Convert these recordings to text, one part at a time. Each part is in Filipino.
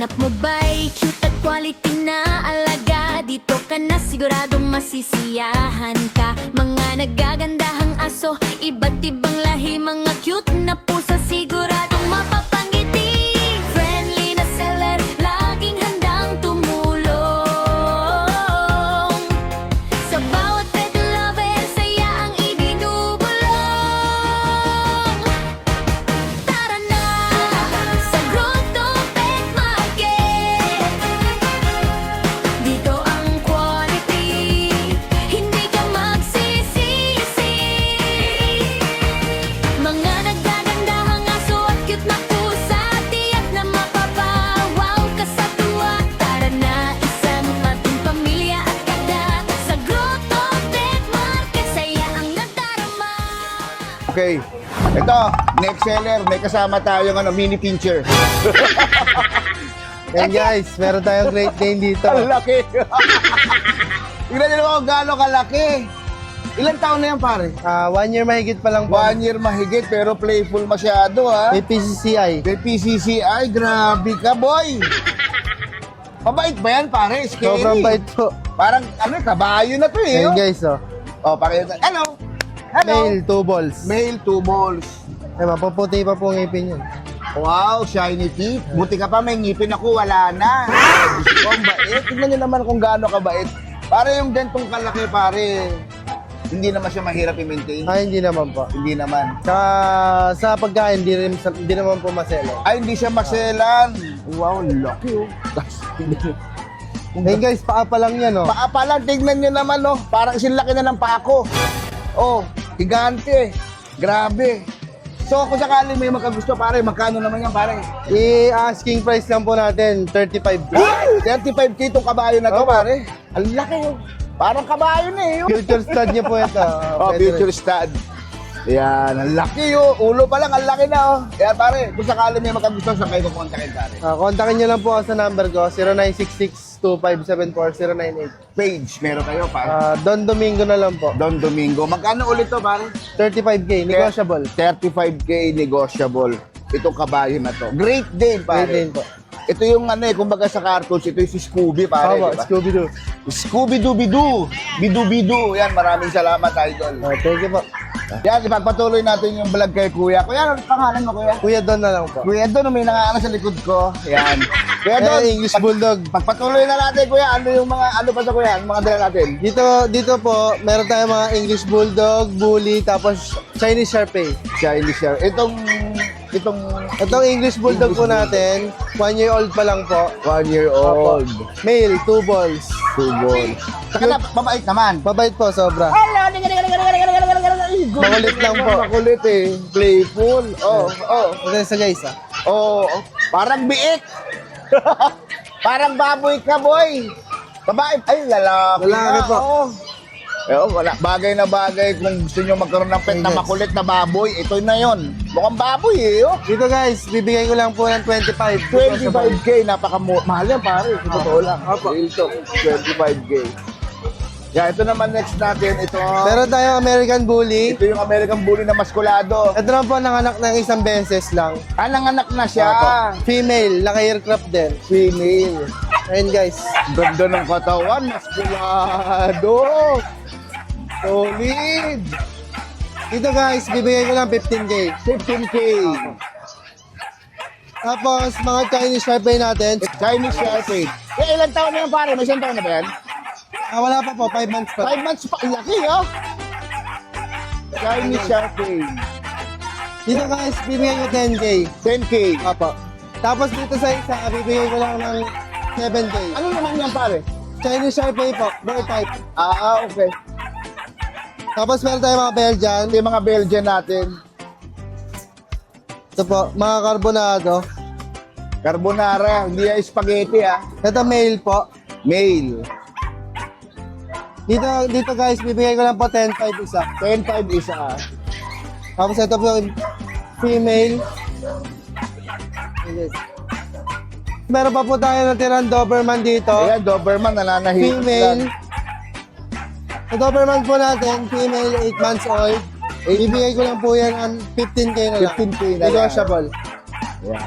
Hanap mo ba'y cute at quality na alaga? Dito ka na siguradong masisiyahan ka. Mga nagagandahang aso, iba't ibang lahi, mga cute na pusa, siguradong mapapangiti. Friendly na seller, laging handang tumulong. Sa bawat pet lover, saya ang ibinubulong. Tara na sa Grotto Pet Market. Dito ang quality, hindi ka magsisisi. Mga nagagandahang aso at cute na pusa, tiyak na mapapawaw ka sa tuwa. Tara na, isama ating pamilya at kada. Sa Grotto Pet Market, saya ang nadarama. Okay. Ito, next seller, may kasama tayong mini pincher. And guys, meron tayong Great Dane dito. Ang laki. Tignan nyo naman kung gaano kalaki. Ilan taon na yan, pare? 1 year mahigit pa lang po. 1 year mahigit, pero playful masyado, ha? May PCCI. May PCCI, grabe ka, boy. Mabait ba yan, pare? Scary. Sobrang bait po. Parang, kabayo na to, eh. And oh. guys, Oh, pakita. Hello. Hello. male 2 balls. Male, 2 balls. Ay, mapaputi pa po ngipin yun. Wow, shiny teeth. Buti ka pa, may ngipin ako, wala na. Diyos ko, ang bait. Tignan nyo naman kung gaano kabait. Para yung gantong kalaki, pare, hindi naman siya mahirap i-maintain. Ay, hindi naman po. Hindi naman. Sa pagkain, hindi naman po maselo. Ay, hindi siya maselan. Wow, lucky, oh. Hey guys, paa pa lang yan, oh. Paa pa lang, tignan nyo naman, oh. Parang sinlaki na ng paa ko. Oh, higante. Grabe. So, kung sakali may makagusto, pare, magkano naman yan, pare? I-asking price lang po natin, 35K. 35K itong kabayo na to, pare. Ang laki, oh. Parang kabayo na, eh. Oh. Future stud niya po ito. Oh, future stud. Yan, ang laki, oh. Ulo pa lang, ang laki na, oh. Kaya, pare, kung sakali may makagusto, sa kayo kukontakin, pare. Kontakin nyo lang po ako sa number ko, 0966-2574-098. Page, meron kayo, pare. Don Domingo na lang po. Don Domingo. Magkano ulit to, pare? 35K, negotiable. 35K negotiable. Itong kabayo na to. Great Dane, pare. Great Dane po. Ito yung kumbaga sa cartoons, ito yung si Scooby, pare, Tama, di ba? Scooby-Doo. Scooby-Doo-Bidu. Bidu-Bidu. Yan, maraming salamat, idol. Thank you po. Yan, ipagpatuloy natin yung vlog kay Kuya. Kuya, ano pangalan mo, Kuya? Kuya Don na lang po. Kuya Don, may nangaano sa likod ko. Yan. Kuya Don, English Bulldog. pagpatuloy na natin, Kuya. Ano pa sa Kuya? Ang mga dala natin? Dito po, meron tayong mga English Bulldog, Bully, tapos Chinese Sharpei. Chinese share. Itong Itong English Bulldog po natin, 1 year old pa lang po. 1 year old. Male, 2 balls. 2 balls. Saka na, mabait naman. Mabait po, sobra. Makulit lang po. Makulit eh. Playful. Oh. Ito sa guys, Oh. Parang biik. Parang baboy ka, boy. Babae. Ay, lalaki Lalaki na. po. Oh. Wala. Bagay na bagay. Kung gusto nyo magkaroon ng pet na makulit na baboy, ito na yon. Mukhang baboy eh. Oh. Dito guys, bibigay ko lang po ng 25. 25K. Mahal yan, pare. Sa totoo lang. Real talk. 25K. Yeah, ito naman next natin. Ito Meron tayong American Bully. yung American Bully na maskulado. Ito naman po, nanganak ng isang beses lang. Nanganak na siya. Female, naka-aircraft din. Female. Ayun guys. Ganda ng katawan, maskulado. Solid. Dito guys, bibigay ko lang 15K. 15K. Tapos, mga Chinese Sharpei natin. Chinese Sharpei. Ilan taon na yan, pare? May isang taon na ba yan? Wala pa po, 5 months pa. 5 months pa. Ang laki, oh. Chinese Sharpei. Dito guys, bibigay ko 10K. 10K. Apo. Tapos dito sa isa, bibigay ko lang ng 7K. Ano naman yan, pare? Chinese Sharpei po, bear type. Okay. Tapos meron tayong mga Belgian. Ito yung mga Belgian natin. Ito po, mga carbonado. Carbonara. Hindi yan spaghetti, ah. Ito male po. Male. Dito guys, bibigay ko lang po 10.5 isa. 10.5 isa, ah. Tapos ito po yung female. Meron pa po tayo natirang Doberman dito. Ayan, Doberman, nananahimik Female. lang. Sa Doberman po natin, female 8 months old. Ibigay ko lang po yan ang 15K na lang. 15K na lang. Negotiable. Ayan.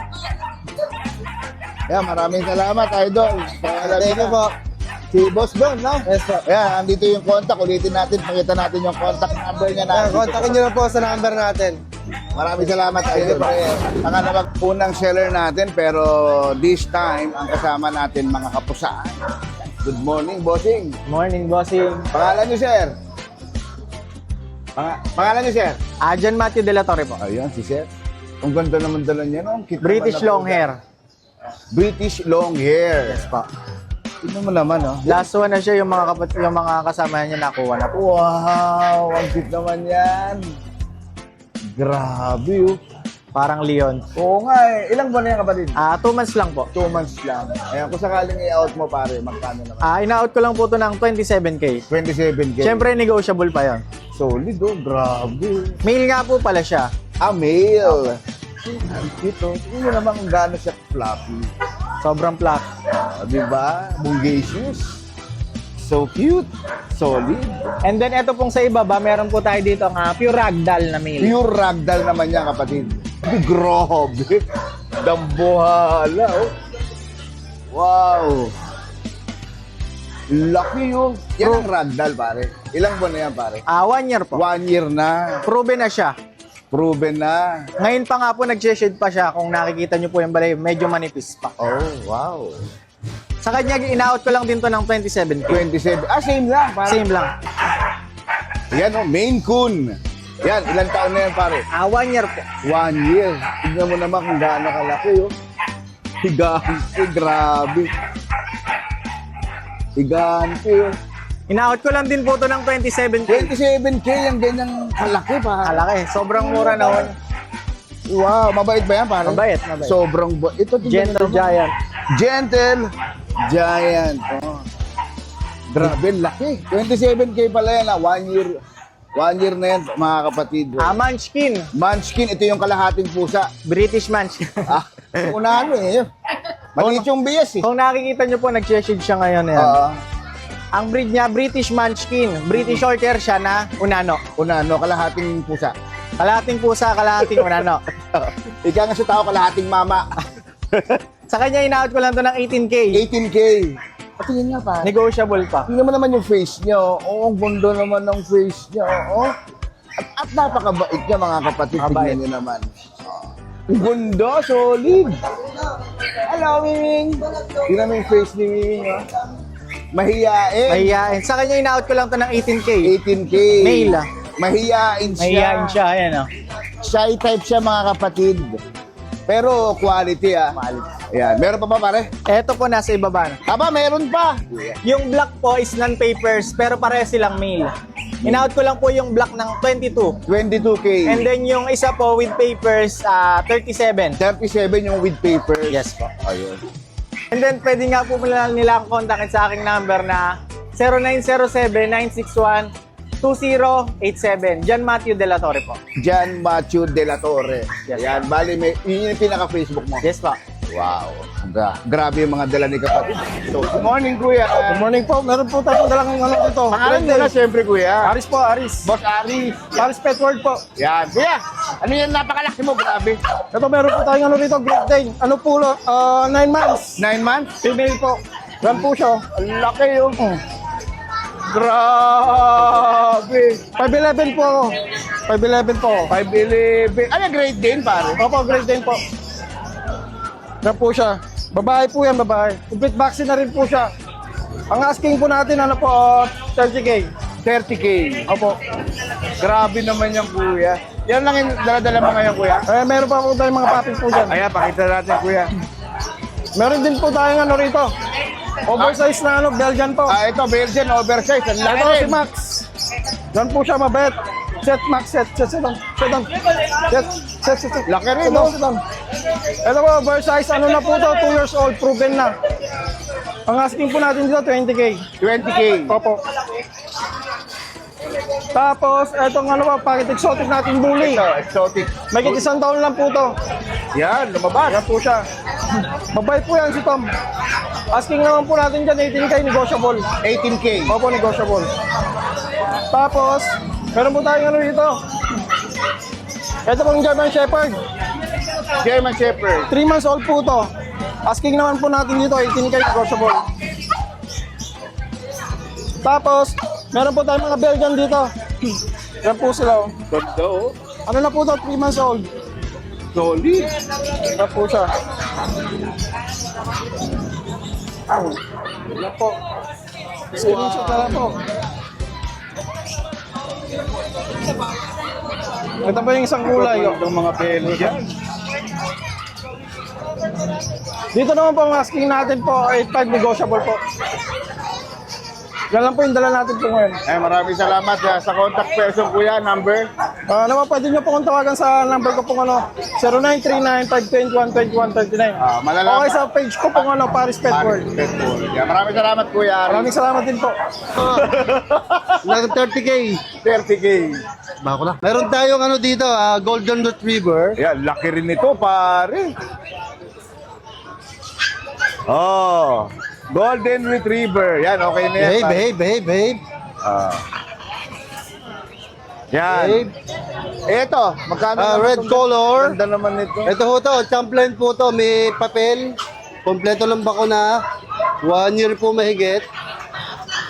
Yan, maraming salamat, Idol. Thank you po. Si Boss Don, no? Yes po. Ayan, andito yung contact. Ulitin natin, pakita natin yung contact number niya na. Kontakin nyo na po sa number natin. Maraming salamat, Idol. Pangalawang unang seller natin, pero this time, ang kasama natin, mga kapusaan. Good morning, bossing. Morning, bossing. Pangalan niyo, sir? Pangalan niyo, sir? John Matthew De La Torre po. Ayun, si sir. Ang ganda naman dala niya, no? Ang cute British naman na long po. hair. British long hair. Yes po. Tignan mo naman, no? Last one na siya, yung mga kasama niya nakuha na po. Wow, ang cute naman yan. Grabe, oh. Parang Leon. Oo nga eh. Ilang buwan na yan, kapatid? 2 months lang po. 2 months lang. Ayan, kung sakaling i-out mo, pare, magkano naman? In-out ko lang po ito ng 27K. 27K. Siyempre, negotiable pa yon. Solid, oh. Grabe. Male nga po pala siya. Male. Ang cute, oh. Tignan mo naman kung gaano siya fluffy. Sobrang black. Diba? Bungacious. So cute. Solid. And then, ito pong sa ibaba, meron po tayo dito ang pure ragdoll na male. Pure ragdoll naman yan, kapatid. Grabe. Dambuhala, oh. Wow. Laki yun. Yan ang ragdoll, pare. Ilang buwan na yan, pare? 1 year po. 1 year na. Proven na siya. Proven na. Ngayon pa nga po, nag-shade pa siya. Kung nakikita niyo po yung balay, medyo manipis pa. Oh, wow. Sa kanya, in-out ko lang din to ng 27K. 27. Same lang. Pare. Same lang. Yan, oh. Maine Coon. Yan, ilang taon na yan, pare? 1 year po. 1 year. Tignan mo naman kung gaano kalaki, oh. Higante, grabe. Higante, oh. In-out ko lang din po to ng 27K. 27K ang ganyang kalaki, pa. Kalaki. Sobrang mura na ho. Wow, mabait ba yan, pare? Mabait, mabait. Sobrang ito, tignan Gentle mo naman. Giant. Gentle Giant. Oh. Grabe, laki. 27K pala yan, 1 year. 1 year na yan, mga kapatid. Munchkin. Munchkin, ito yung kalahating pusa. British Munchkin. Unahan mo eh. Maliit yung bias eh. Kung nakikita nyo po, nag-shade siya ngayon. Yan. Ang breed niya, British Munchkin. British Shorthair siya na Unano. Unano, kalahating pusa. Kalahating pusa, kalahating Unano. Ika nga sa tao, kalahating mama. Sa kanya, in-out ko lang to ng 18K. 18K. Patingin nga pa. Negotiable pa. Tingnan mo naman yung face niya. Oo, ang ganda naman ng face niya. Oo. At napakabait niya, mga kapatid. Mabait. Tingnan niyo naman. Ang ganda, solid. Hello, Miming. Tingnan mo yung face ni Miming. Oh. Mahiyain. Mahihain. Sa kanya, in-out ko lang to ng 18K. 18K. Male. Mahiyain siya. Mahihain siya. Ayan o. Shy type siya, mga kapatid. Pero quality, ah. Ayan. Meron pa ba, pare? Eto po, nasa ibaba na. Aba, meron pa. Yung black po is non-papers, pero pareho silang male. In-out ko lang po yung black ng 22. 22K. And then yung isa po with papers, 37. 37 yung with papers. Yes po. Ayun. And then pwede nga po nila akong kontakin sa aking number na 0907-961-2087. John Matthew De La Torre po. John Matthew De La Torre. Yes. Yan, bali, yun yung pinaka-Facebook mo. Yes po. Wow. Grabe yung mga dala ni kapatid. So, good morning, kuya. Good morning po. Meron po tayong dalang dito. Pangalan nila, siyempre, kuya. Aris po, Aris. Boss Aris. Aris Pet World po. Yan. Kuya, ano yan napakalaki mo? Grabe. Ito meron po tayong dito, Great Dane. Ano po, 9 months. 9 months? Female po. Yan po siya. Ang laki yun. Grabe. 5'11 po ako. 5'11 po ako. 5'11. Ano, grade din, pare? Opo, Great Dane po. Yan po siya. Babae po yan, babae. Complete vaccine na rin po siya. Ang asking po natin, 30K. 30K. Opo. Grabe naman yung kuya. Yan lang yung dala-dala mo ngayon, kuya. Meron pa po tayong mga puppies po dyan. Ayan, pakita natin, kuya. Meron din po tayong rito. Oversize na Belgian po. Ito, Belgian oversize. Ang laki Ito rin. si Max. Yan po siya, mabait. Set, Max, set down. Laki rin, Sit no? down. Ito po, oversize, na po to, 2 years old, proven na. Ang asking po natin dito, 20K. 20K. Opo. Tapos, etong packet exotic natin, bully. Ito, exotic. May 1 taon lang po to. Yan, lumabas. Yan po siya. Mabait po yan si Tom. Asking naman po natin dyan, 18K, negotiable. 18K. Opo, negotiable. Tapos, meron po tayong dito. Ito pong German Shepherd. German Shepherd. 3 months old po to. Asking naman po natin dito, 18K negotiable. Tapos, meron po tayong mga Belgian dito. Yan po sila. Oh. Ganda oh. Ano na po to? 3 months old. Solid. Yan po siya. Yan po. Screenshot na lang po. Ito pa yung isang kulay. Oh. Itong mga pelo dyan. Dito naman po ang asking natin po, 8.5 negotiable po. Yan lang po yung dala natin po ngayon. Maraming salamat sa contact person kuya, number. Naman pwede nyo po kung tawagan sa number ko pong 0939-521-2139. Malalaman. Okay, sa page ko pong Paris Pet World. Maraming salamat kuya. Maraming salamat din po. Nag 30K. 30K. Bako na. Meron tayong dito, Golden Retriever. Yan, laki rin ito pare. Oh, Golden Retriever. Yan, okay na yan. Behave. Yan. Babe. Ito, magkano naman Red itong- color. Ganda naman nito. Ito ho to, champlain po to. May papel. Kompleto lang bakuna. 1 year po mahigit.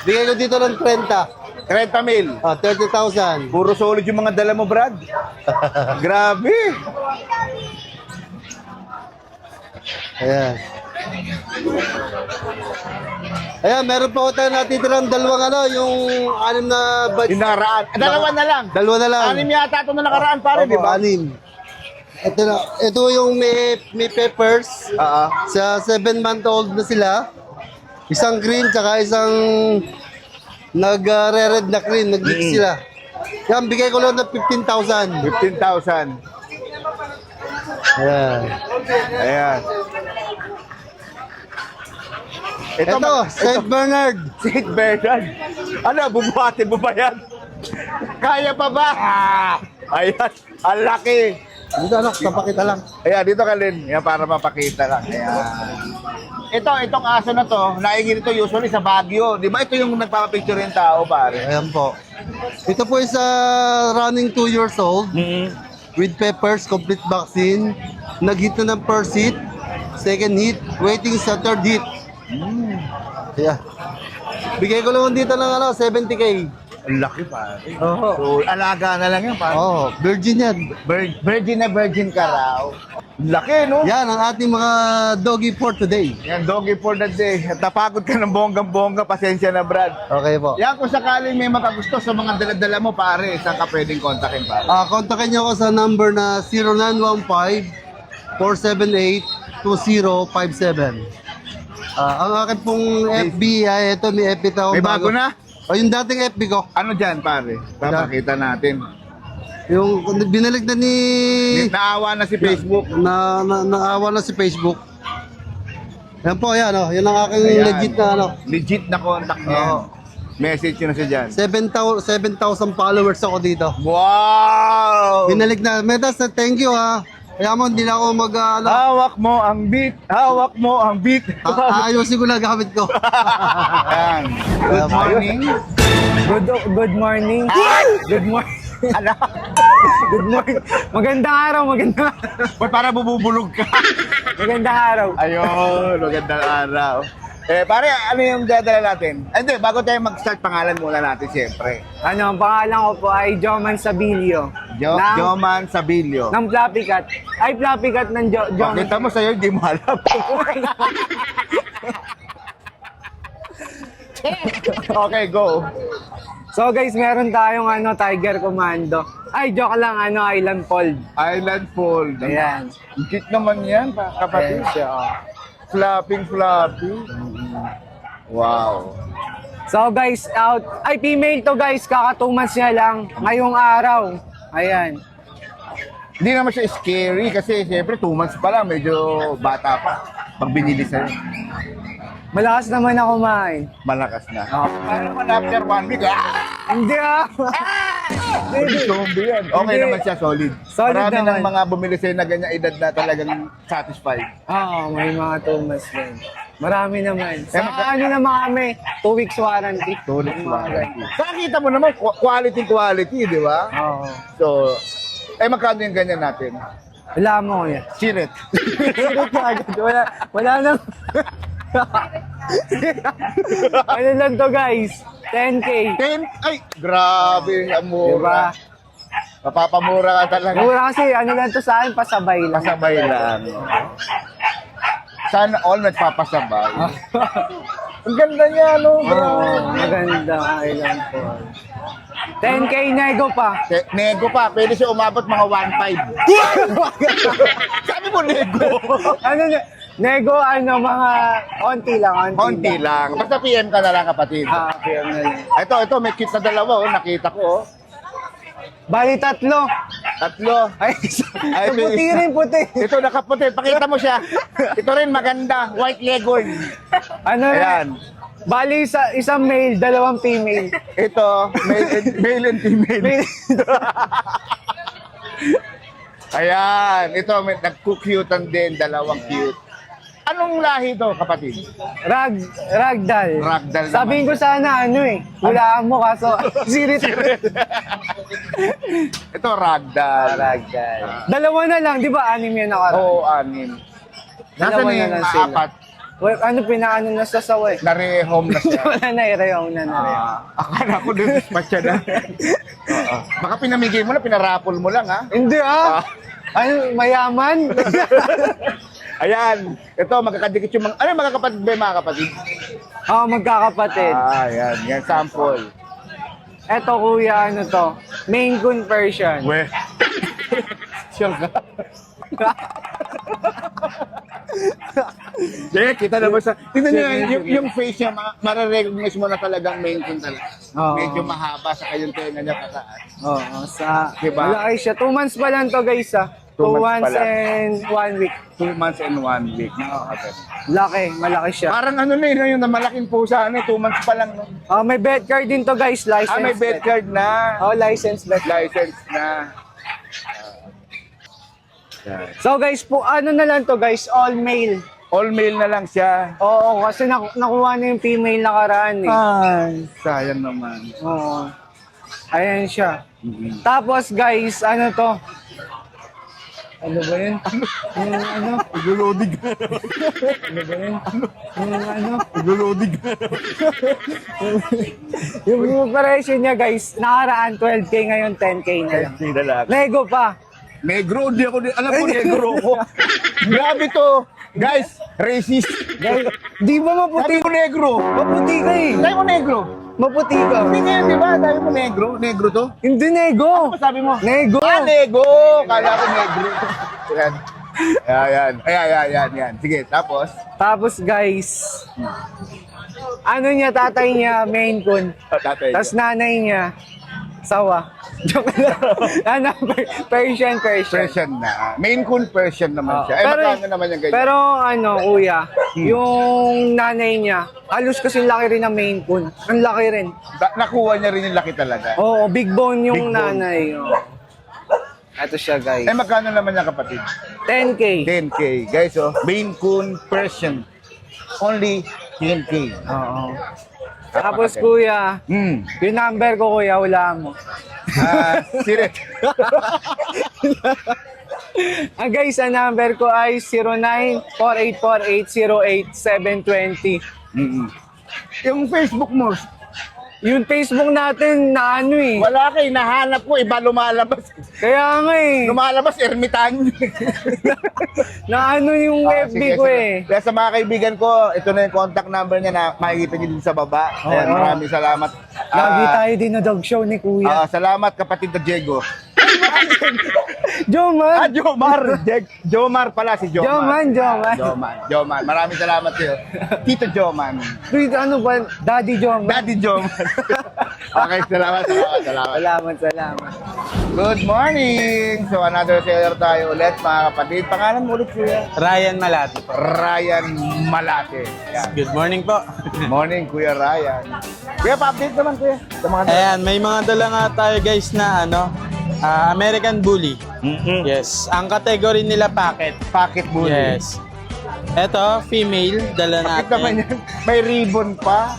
Bigay ko dito ng 30. 30 mil. 30,000. Puro solid yung mga dala mo, Brad. Grabe. Ayan. Ayan, meron pa ko tayo natitirang dalawang yung 6 na batch. Yung nakaraan. Dalawa na lang. Dalawa na lang. Anim yata ito na nakaraan, pare, di ba? 6. Ito yung may peppers. Sa 7-month-old na sila. Isang green, tsaka isang nag-red na green. Nag-mix sila. Yan, bigay ko lang ng 15,000. 15,000. Ayan. Ayan. Ito, St. Bernard. St. Bernard. Ano, bubuhatin mo ba yan? Kaya pa ba? Ayan, ang laki. Dito tapakita lang. Ayan, dito ka Lin. Yan, para mapakita lang. Ayan. Itong aso na to, naingin ito usually sa Baguio. Di ba ito yung nagpapapicture yung tao, pare? Ayan po. Ito po is running 2 years old. With peppers, complete vaccine. Nag-hit na ng first hit. Second hit. Waiting sa third hit. Yeah. Bigay ko lang dito ng 70K. Ang laki, pare. Oo. So, alaga na lang yan, pare. Oh, virgin yan. Virgin na virgin ka raw. Laki, no? Yan ang ating mga doggy for today. Yan, doggy for the day. At napagod ka ng bonggang-bongga, pasensya na, Brad. Okay po. Yan, kung sakaling may makagusto sa mga dala-dala mo, pare, saan ka pwedeng kontakin, pare? Kontakin niyo ako sa number na 0915-478-2057. Ang akin pong FB, ito may FB tao. May bago na? O yung dating FB ko. Ano dyan, pare? Papakita natin. Yung binalig na ni... Naawa na si Facebook. Naawa na si Facebook. Yan po, yan o. Yan ang aking Ayan. legit na Legit na contact niya. Oo. Message yun na siya dyan. 7,000 followers ako dito. Wow! Binalig na. Metas, thank you ha. Kaya mo, hindi na ako Hawak mo ang beat. Hawak mo ang beat. Ayusin ko na gamit ko. Ayan. Good morning. Good morning. Good morning. Ano? Good morning. Magandang araw, magandang Ba't para bubulog ka? magandang araw. Ayun, magandang araw. Pare, ano yung dadala natin? Hindi, bago tayo mag-start, pangalan muna natin, siyempre. Ano, ang pangalan ko po ay Joman Sabilio. Joman Sabilio. Ng Fluffy Cat. Ay, Fluffy Cat ng Joman. Pakita mo sa'yo, hindi mo alam. Okay, go. So guys, meron tayong Tiger Commando. Ay, joke lang, Island Fold. Island Fold. Ayan. Cute naman yan, kapatid. Ayan siya. Oh. Flapping. Wow. So guys, female to guys, kaka 2 months niya lang ngayong araw. Ayan. Hindi naman siya scary kasi siyempre 2 months pa lang, medyo bata pa. Pag binili sa'yo, Malakas naman ako kumain. malakas na. Paano naman after 1 week? Hindi Zombie yan. Okay Hindi. naman siya, solid. Solid Marami naman. ng mga bumili sa'yo na ganyan edad na talagang satisfied. Oo, may mga 2 months din. Marami naman. Sa magka- ano naman kami, 2 weeks warranty. Solid Mga warranty. Saka kita mo naman, quality, di ba? Oo. So, magkano yung ganyan natin? Wala mo kuya. Sirit. Sirit na agad. Wala nang... Ano lang to guys? 10K. 10? Ay, grabe, ang Diba? mura. Mapapamura ka talaga. Mura kasi ano lang to sa akin, pasabay lang. Pasabay lang. Sana all nagpapasabay. Ang ganda niya, no, bro? Oo, maganda. Ilan po. 10K nego pa. Nego pa, pwede siya umabot mga 1.5. Sabi mo nego. Ano na? Nego, ano, mga konti lang. Konti lang. Basta PM ka na lang, kapatid. Okay, ano lang. Ito, may cute na dalawa, oh. Nakita ko, oh. Bali, 3. Tatlo. Ay, Ay, puti rin, puti. Ito, nakaputi. Pakita mo siya. Ito rin, maganda. White leghorn. Ano Ayan. Bali, isang male, 2 female. Ito, male and female. Ayan. Ito, may nagkukyutan din. Dalawang cute. Anong lahi to, kapatid? Ragdoll. Ragdoll naman. Sabihin ko sana, ano eh, hulaan mo kaso, sirit. Ito, ragdoll. Ragdoll. 2 na lang, di ba? 6 yan nakaraan. Oo, 6. Nasaan Dalawa na na yung lang sila. 4? Well, ano, pinaano na sa sawa eh. Nare-home na siya. Wala na, irehong na na rin. Akala ko doon, dispatcha na. Oo. Baka pinamigay mo na, pinarapol mo lang, ha? Hindi Ano, mayaman? Ayan. Ito, magkakadikit yung mga... Ano yung magkakapatid ba yung mga kapatid? Oo, magkakapatid. Ayan. Yan, sample. Eto kuya, ano to? Maine Coon Persian. We. Sure ka? Kita naman sa... Tingnan nyo, yung face niya, mararecognize mo na talagang main coon talaga. Oo. Medyo mahaba sa kayong tenga niya kataas. Oo, sa... Diba? Malaki siya. 2 months pa lang to guys 2 2 months pa months lang. and 1 week. 2 months and 1 week. Nakakaganda. Laki, malaki siya. Parang ano na yun, yung malaking pusa, 2 months pa lang. No? May bet card din to guys, license. May bet card na. License bet. License na. So guys, ano na lang to guys, all male. All male na lang siya. Oo, kasi nakuha na yung female nakaraan eh. Ay, sayang naman. Oo. Ayan siya. Tapos guys, ano to? Ano ba yun? Yung ano? Iguludig. Ano ba yun? Yung ano? Iguludig. Yung preparation niya guys, nakaraan 12K ngayon 10K na lang. Hindi na lang. Nego pa. Negro, di ako, alam ko negro ko. Grabe to. Guys, racist. Guys, di ba maputi? Sabi ko negro. Maputi ka eh. Sabi mo negro. Maputi ka. Hindi ngayon, di ba? Sabi mo negro. Negro to. Hindi nego. Ano sabi mo? Nego. Nego. Kala ko negro. Yan. Ayan. Sige, tapos. Tapos guys, ano niya, tatay niya, Maine Coon. Tatay. Tapos nanay niya, sawa. Joke lang. Ano, Persian. Persian na. Maine Coon Persian naman siya. Magkano naman yung ganyan? Pero ano, kuya, yung nanay niya, halos kasi laki rin ng Maine Coon. Ang laki rin. Nakuha niya rin yung laki talaga. Oo, big bone yung Big bone. nanay. Oo. Ito siya, guys. Magkano naman yung kapatid? 10K. 10K. Guys, Maine Coon Persian. Only 10K. Oo. Tapos kuya, yung number ko kuya, wala mo. Sirit. Guys, ang number ko ay 09484808 720. Yung Facebook mo, Yung Facebook natin na ano eh. wala kayo, nahanap ko, iba lumalabas. Kaya nga eh. Lumalabas, ermitan. Na ano yung FB Sige, ko sige. eh. Kaya sa mga kaibigan ko, ito na yung contact number niya na makikita niyo din sa baba. Ayan, Oo. maraming salamat. Lagi tayo din na dog show ni Kuya. Salamat kapatid na Diego. Joman! Jomar. Jomar pala, si Jomar. Joman. Maraming salamat sa'yo. Tito Joman. Wait, ano ba? Daddy Joman. Daddy Joman. Okay, salamat. Salamat. Good morning! So another seller tayo ulit mga kapatid. Pangalan mo ulit kuya? Ryan Malati po. Ryan Malate. Yan. Good morning po. Morning Kuya Ryan. Kuya, pa-update naman kuya. Sa mga Ayan, may mga dala nga tayo guys na American Bully. Yes. Ang category nila packet. pocket bully. Yes. Ito, female, dala Bakit naman natin. yan? May ribbon pa.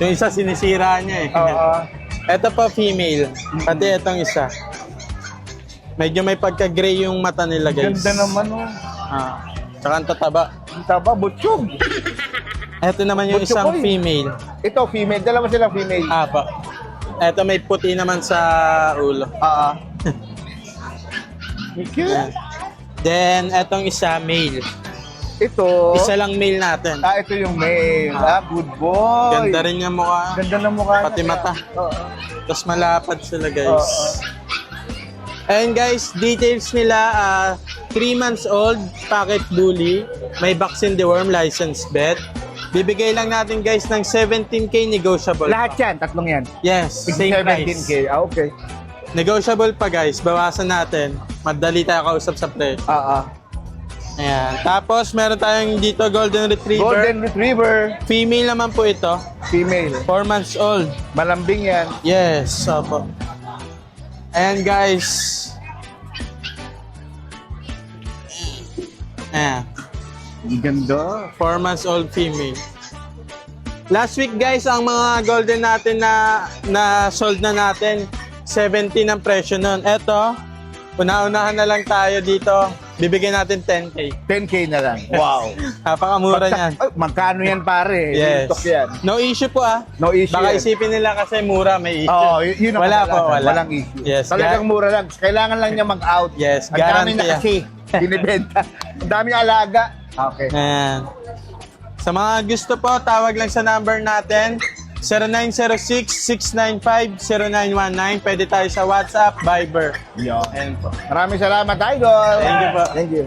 Yung isa sinisira niya eh. Oo. Ito po female. Pati itong isa. Medyo may pagka-gray yung mata nila, guys. Ganda naman, oh. Tsaka ang tataba. Ang taba, butsyog. Ito naman yung Butso isang ko eh. female. Ito, female. Dalawa silang female. Apa. Ito may puti naman sa ulo. Cute. Then, etong isa, male. Ito. Isa lang male natin. Ito yung male. Good boy. Ganda rin yung mukha. Ganda ng mukha. Pati niya. mata. Oo. Tapos malapad sila, guys. And guys, details nila, 3 months old, pocket bully, may vaccine deworm, licensed vet. Bibigay lang natin guys ng 17K negotiable. Lahat yan, tatlong yan. Yes, same price. 17K. Okay. Negotiable pa guys, bawasan natin. Madali tayo kausap sa pre. Ayan. Tapos meron tayong dito Golden Retriever. Golden Retriever. Female naman po ito. Female. 4 months old. Malambing yan. Yes, opo. And guys, ayan. Ganda. 4 months old female. Last week guys, ang mga golden natin na sold na natin, 70 ang presyo nun. Eto, una-unahan na lang tayo dito. Bibigyan natin 10K. 10K na lang. Wow. Napakamura niyan. Ay, magkano yan pare? Yes. Lintok yan. No issue po No issue Baka yan. isipin nila kasi mura, may issue. Oo, yun ang Wala po, kadalasan. wala. Walang issue. Yes, Talagang mura lang. Kailangan lang niya mag-out. Yes, Ang dami guarantee na yan. kasi. Binibenta. Ang daming alaga. Okay. Ayan. Sa mga gusto po, tawag lang sa number natin, 0906-695-0919. Pwede tayo sa WhatsApp, Viber. Yan po. Maraming salamat, Idol. Thank you po. Thank you.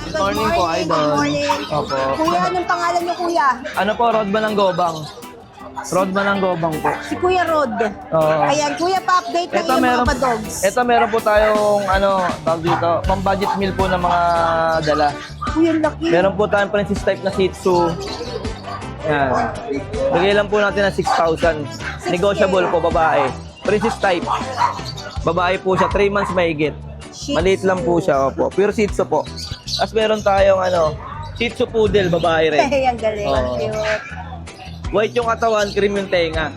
Good morning po, Idol. Good morning. Opo. Kuya, anong pangalan niyo, Kuya? Ano po, Rodman ng Gobang. Rodman ng Gobang po. Si Kuya Rod. Oo. Ayan, Kuya, pa-update ng iyong mga pa-dogs. Ito meron po tayong tawag dito, pang-budget meal po ng mga dala. Kuya, ang laki. Meron po tayong princess type na Shih Tzu. Yan. Bigay lang po natin ng 6,000. Negotiable po, babae. Princess type. Babae po siya, 3 months mahigit. Shih Maliit lang po siya, opo. Pure Shih Tzu po. Tapos meron tayong Shih Tzu Poodle, babae rin. Ay, ang galing. Oo. Cute. White yung katawan, cream yung tenga.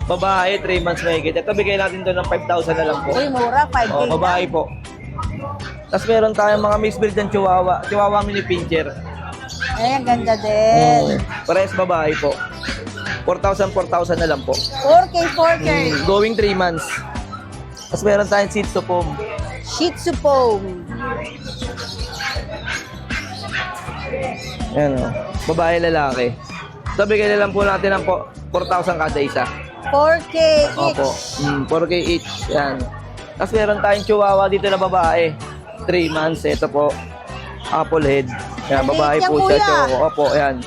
Babae, 3 months mahigit. Ito bigay natin doon ng 5,000 na lang po. Uy, mura. 5K. Oh, babae po. Tapos meron tayong mga mixed breed ng Chihuahua. Chihuahua mini pincher. Ay, ang ganda din. Parehas babae po. 4,000 na lang po. 4K, 4K. Going 3 months. Tapos meron tayong Shih Tzu po. Shih Tzu Pom. Ayan o. Babae, lalaki. So, bigay na lang po natin ng 4,000 kada isa. 4K each. Opo. 4K each. Yan. Tapos meron tayong Chihuahua dito na babae. 3 months. Ito po. Apple head. Yan, babae Maliit yan, po siya. kuya. So, opo, yan.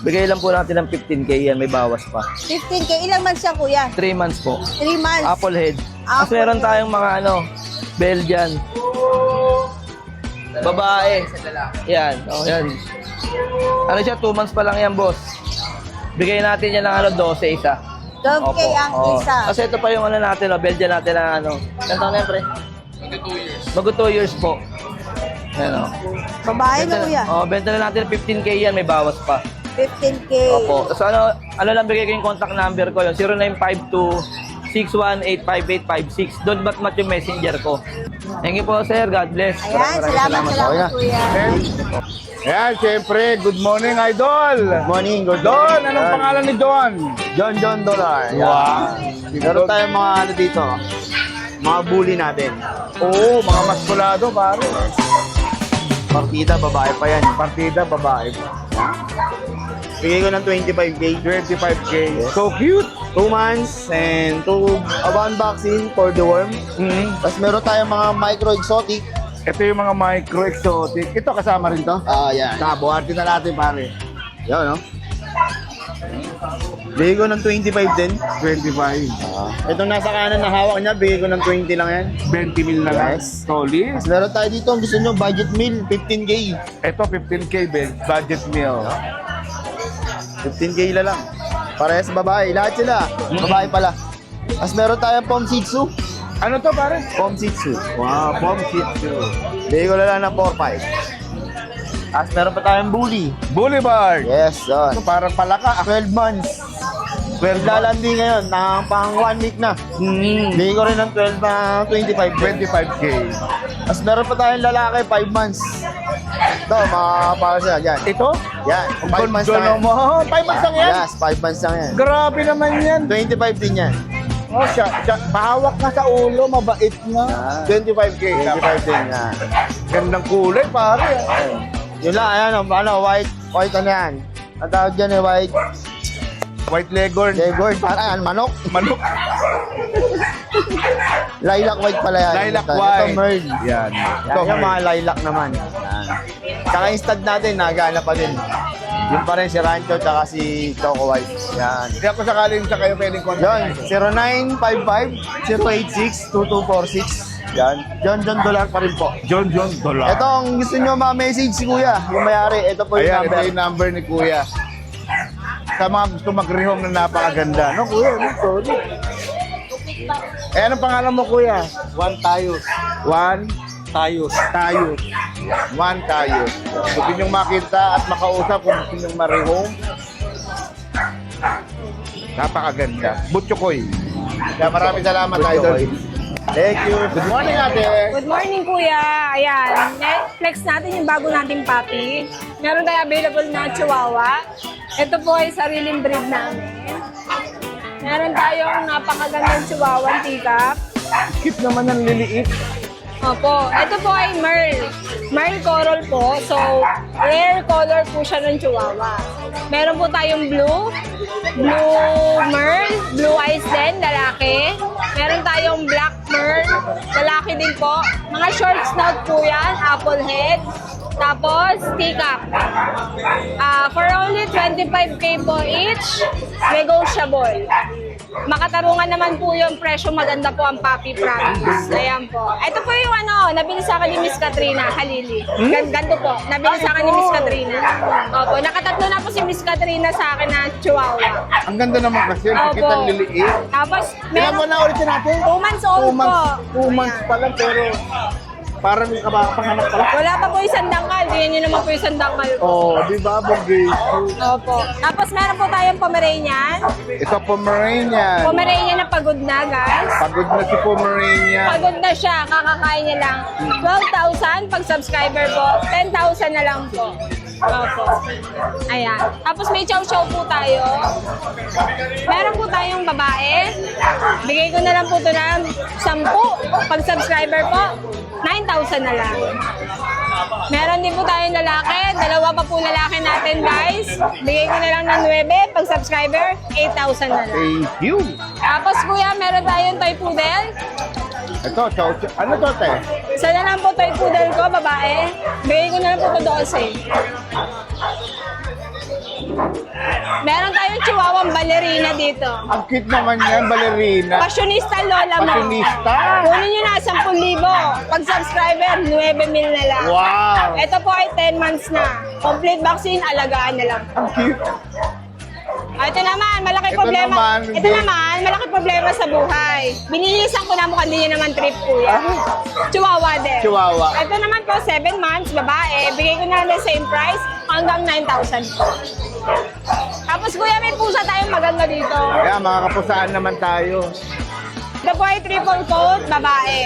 Bigay lang po natin ng 15K yan. May bawas pa. 15K. Ilang months siya, Kuya? 3 months po. 3 months. Apple head. Tapos Apple meron head. tayong mga Belgian. Babae. Yan. O, yan. Ano siya? 2 months pa lang yan, boss. Bigay natin yan ng 12 isa. 12K ang Oo. isa. Kasi ito pa yung natin, Belgian natin na Ilan taon na yan, pre? Mag 2 years po. Yan o. Babae na, Kuya. Benta na natin 15K yan, may bawas pa. 15K. Opo. So ano lang bigay ko yung contact number ko, yung 0952-618-5856. Doon mat yung messenger ko. Thank you po, sir. God bless. Ayan, salamat, Kuya. Ayan, syempre, good morning, Idol. Good morning, Don. Anong pangalan ni Don? John Dollar. Wow. Meron tayong mga dito, mga bully natin. Oo, mga maskulado, pare. Partida, babae pa yan. Partida, babae. Bigay ko ng 25K. 25K. So cute. 2 months and 2 vaccine for the worm. Tapos meron tayong mga micro-exotic. Ito yung mga micro-exotic. Ito kasama rin to? Yan. Buhati na natin, pare. Yan, no? Bigay ko ng 25 din. 25. Itong nasa kanan na hawak niya, bigay ko ng 20 lang yan. 20 mil na lang. Yes. Solid. Tapos meron tayo dito, gusto nyo, budget meal, 15K. Ito, 15K, budget meal. 15K na lang. Parehas babae. Lahat sila. Babae pala. Tapos meron tayong Pom Shih Tzu. Ano to, pare? Pom Shih Tzu. Wow, Pom Shih Tzu. Bigay ko na lang ng 4-5. Tapos meron pa tayong bully. Boulevard. Yes, Ito, son. parang palaka. 12 months. Lalandi ngayon, na pang 1 week na. Hindi ko rin ng 12 na 25K. Tapos meron pa tayong lalaki, 5 months. Ito, mga para siya, yan. Ito? Yan, 5 months lang yan. mo. 5 months lang yan? Yes, 5 months lang yan. Grabe naman yan. 25 din yan. Oh, siya, mahawak na sa ulo, mabait na. 25K. 25 din yan. Gandang kulay, pare. Yun lang, ayan, white ano yan. Ang tawag dyan eh, white White Leghorn. Leghorn, parang manok. Manok. Lilac white pala yan. Lilac Ito, white. Ito, merl. Yan. Yan, yung mga lilac naman. Yan. Saka yung stud natin, nagana pa din. Yun pa rin si Rancho, tsaka si Choco White. Yan. Hindi ako sakaling sa kayo pwedeng Yun, contact. 0955-086-2246. Yan. John Dollar pa rin po. John Dollar. Ito, ang gusto nyo ma-message si Kuya, yung may-ari. Ito po yung Ayan, number. ito yung number ni Kuya. Sa mga gusto mag-rehome na napakaganda. No, Kuya? No, sorry. Eh, anong pangalan mo, Kuya? One Tayos. One Tayos. Tayo. One Tayo. Gusto nyong makita at makausap kung gusto nyong ma-rehome. Napakaganda. Butchokoy. Kaya maraming salamat, Idol. Thank you. Good morning, ate. Good morning, Kuya. Ayan, flex natin yung bago nating puppy. Meron tayo available na Chihuahua. Ito po ay sariling breed namin. Meron tayong napakagandang Chihuahua teacup. Cute naman ang liliit. Opo, ito po ay Merl. Merl coral po. So, rare color po siya ng Chihuahua. Meron po tayong blue Merl, blue eyes din, lalaki. Meron tayong black Merl, lalaki din po. Mga short snout po yan, apple head. Tapos, teacup. For only 25K po each, negotiable. Makatarungan naman po yung presyo, maganda po ang puppy promise. Ayan po. Ito po yung nabili sa akin ni Miss Katrina, Halili. Ganto po, nabili sa akin ni Miss Katrina. Opo, nakatatlo na po si Miss Katrina sa akin na Chihuahua. Ang ganda naman kasi. Ang cute ang liliit. Tapos, Kailan mo na ulit natin? 2 months old po. 2 months pa lang, pero parang panganak pa lang. Wala pa po isang dangkal. Tingnan nyo naman po isang dangkal ko. Oh, di ba? Bugay. Opo. Tapos meron po tayong Pomeranian. Ito, Pomeranian. Pomeranian na pagod na, guys. Pagod na si Pomeranian. Pagod na siya, kakakain niya lang. 12,000 pag subscriber po, 10,000 na lang po. Opo. Ayan. Tapos may chow-chow po tayo. Meron po tayong babae. Bigay ko na lang po ito ng 10. Pag subscriber po, 9,000 na lang. Meron din po tayong lalaki. Dalawa pa po lalaki natin, guys. Bigay ko na lang ng 9. Pag subscriber, 8,000 na lang. Thank you. Tapos kuya, meron tayong toy poodle. Ito, chow. Ano to, te? Isa na lang po toy poodle ko, babae. Bigay ko na lang po ito 12. Meron tayong chihuahua ballerina dito. Ang cute naman yan, ballerina. Fashionista lola mo. Fashionista. Kunin nyo na 10,000. Pag subscriber, 9,000 na lang. Wow. Ito po ay 10 months na. Complete vaccine, alagaan na lang. Ang cute. Ito naman, malaki Ito problema. naman, Ito hindi. naman, malaki problema sa buhay. Binilisan ko na mukhang hindi nyo naman trip, kuya. Chihuahua din. Chihuahua. Ito naman po, 7 months, babae. Bigay ko na lang the same price, hanggang 9,000 po. Tapos kuya, may pusa tayong maganda dito. Kaya mga kapusaan naman tayo. Ito po ay triple coat, babae.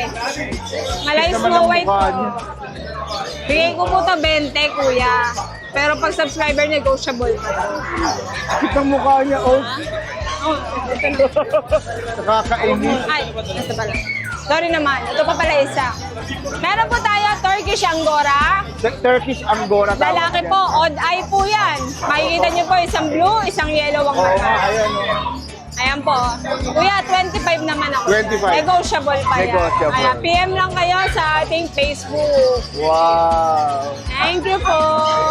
Malay Naman Snow ang White mukha po. niya. Bigay ko po ito 20, kuya. Pero pag subscriber, negotiable. Kita mukha niya, oh. Oh, ito na. Nakakainis. Ay, ito pala. Sorry naman, ito pa pala isa. Meron po tayo Turkish Angora. Turkish Angora. tawag Lalaki yan. po, odd eye po yan. Makikita niyo po, isang blue, isang yellow ang Oo nga, mata. ayan. Oh. Ayan po. Kuya, 25 naman ako. 25. Negotiable pa yan. Negotiable. Ayan, PM lang kayo sa ating Facebook. Wow. Thank you po.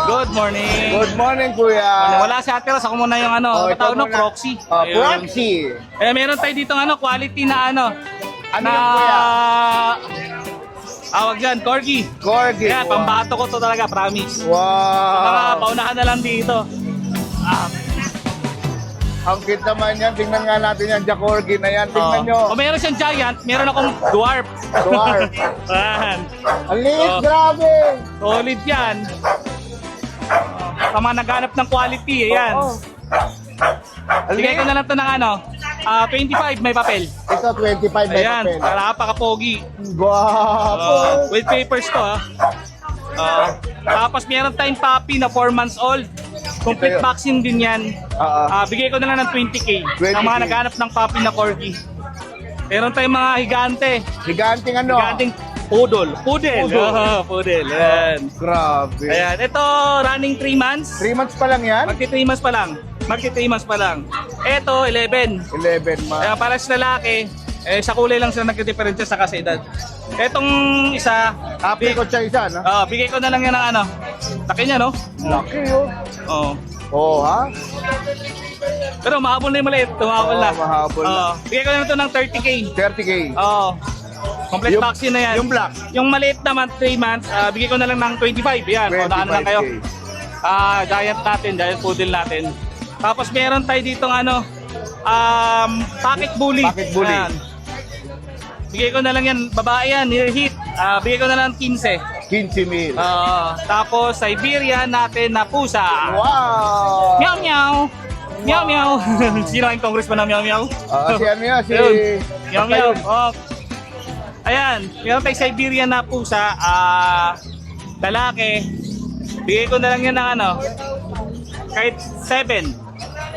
Good morning. Good morning, kuya. Wala si Ate Ros, ako muna yung Oh, ikaw tawag no, muna. proxy. Oh, Ayun. proxy. Meron tayo dito quality na Ano yung kuya? Awag dyan, Corgi. Corgi. Kaya, Wow. pambato ko to talaga, promise. Wow. Mga paunahan na lang dito. Ang cute naman yan. Tingnan nga natin yan, Jack Corgi na yan. Tingnan nyo. Kung meron siyang giant, meron akong dwarf. Dwarf. Ayan. Ang liit, Oh. grabe. Solid yan. Sa mga naghanap ng quality, ayan. Oo. Bigay ko na lang to ng 25 may papel. Ito, 25 may Ayan, papel. napaka-pogi. Guwapo. With papers to ha. Tapos meron tayong puppy na 4 months old. Complete Ito yun. vaccine din yan. Bigay ko na lang ng 20K. 20K. Ang mga naghanap ng puppy na corgi. Meron tayong mga higante. Higanting ano? Higanting poodle. Poodle. Poodle. Ayan. Grabe. Ayan. Ito, running 3 months. 3 months pa lang yan? Magti 3 months pa lang. Magti 3 months pa lang. Ito, 11. 11 months. Kaya para sa lalaki, sa kulay lang sila nagka-diferensya sa kasedad. Etong isa, Apricot siya isa, no? bigay ko na lang yan ng laki niya, no? Laki yun. Oo. Oo, ha? Pero mahabol na yung maliit. Tumahabol na. mahabol na. Bigay ko na lang ito ng 30K. 30K. Oo. Complete Yung- vaccine na yan. yung black? Yung maliit naman, 3 months, bigay ko na lang ng 25. Yan, paunaan na lang kayo. 25K. Giant natin, giant poodle natin. Tapos meron tayo ditong pocket bully. Pocket bully. Ayan. Bigay ko na lang yan, babae yan, heat. Bigay ko na lang 15. 15 mil. Tapos Siberian natin na pusa. Wow! Meow meow. Meow meow. Sino ang congressman na meow meow? Si ano yan? Si... Ayun. Meow Basta meow. yun. Ayan, meron tayong Siberian na pusa, lalaki. Bigay ko na lang yan ng kahit 7.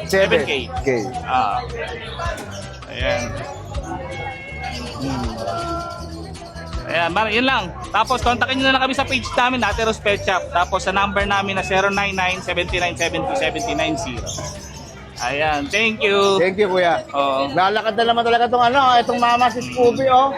7K. Okay. Ayan. Ayan, yun lang. Tapos, kontakin nyo na lang kami sa page namin, Ateros Pet Shop. Tapos, sa number namin na 099-7970-7090. Ayan, thank you. Thank you, kuya. Oo. Lalakad na naman talaga itong itong mama si Scooby, oh.